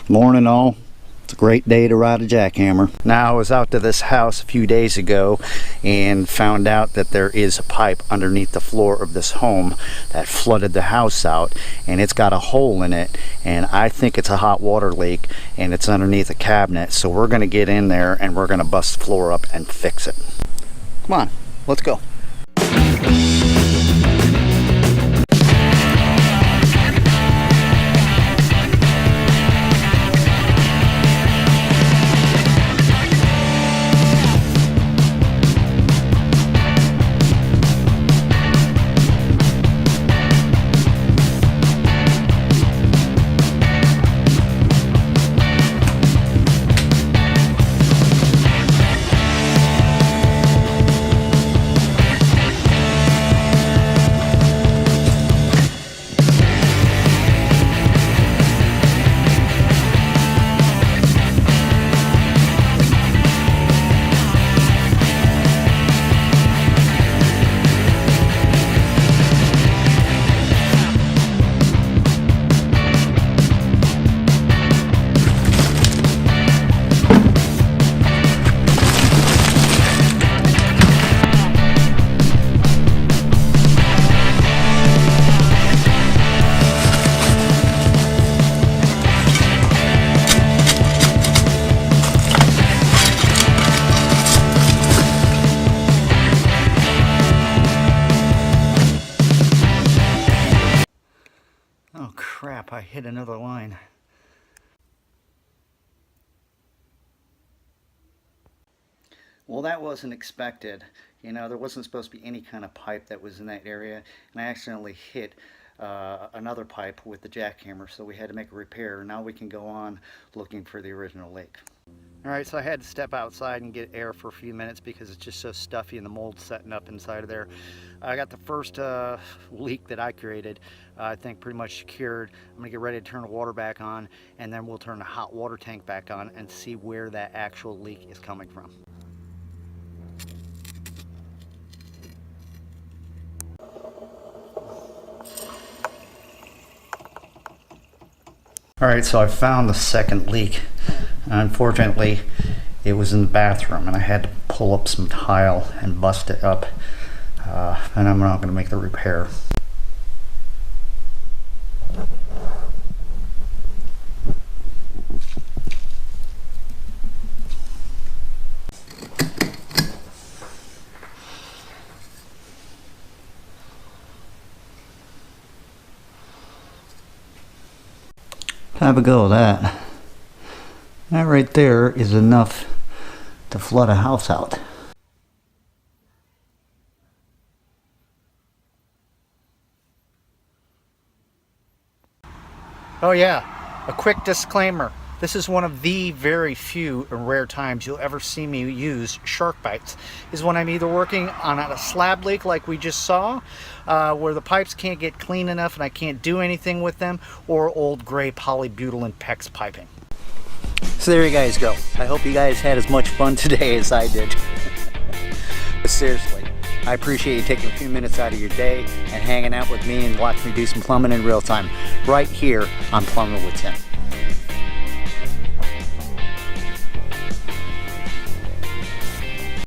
Morning all. It's a great day to ride a jackhammer. Now I was out to this house a few days ago and found out that there is a pipe underneath the floor of this home that flooded the house out, and it's got a hole in it, and I think it's a hot water leak and it's underneath a cabinet. So we're going to get in there and we're going to bust the floor up and fix it. Come on, let's go. Oh crap, I hit another line. Well, that wasn't expected. You know, there wasn't supposed to be any kind of pipe that was in that area, and I accidentally hit another pipe with the jackhammer, so we had to make a repair. Now we can go on looking for the original leak. Alright, so I had to step outside and get air for a few minutes because it's just so stuffy and the mold's setting up inside of there. I got the first leak that I created, I think pretty much secured. I'm going to get ready to turn the water back on, and then we'll turn the hot water tank back on and see where that actual leak is coming from. Alright, so I found the second leak. Unfortunately, it was in the bathroom, and I had to pull up some tile and bust it up, and I'm not going to make the repair. Have a go at that. That right there is enough to flood a house out. Oh yeah, a quick disclaimer. This is one of the very few and rare times you'll ever see me use shark bites. Is when I'm either working on a slab leak like we just saw, where the pipes can't get clean enough and I can't do anything with them, or old gray polybutylene PEX piping. So there you guys go. I hope you guys had as much fun today as I did. But seriously, I appreciate you taking a few minutes out of your day and hanging out with me and watching me do some plumbing in real time right here on Plumbing with Tim.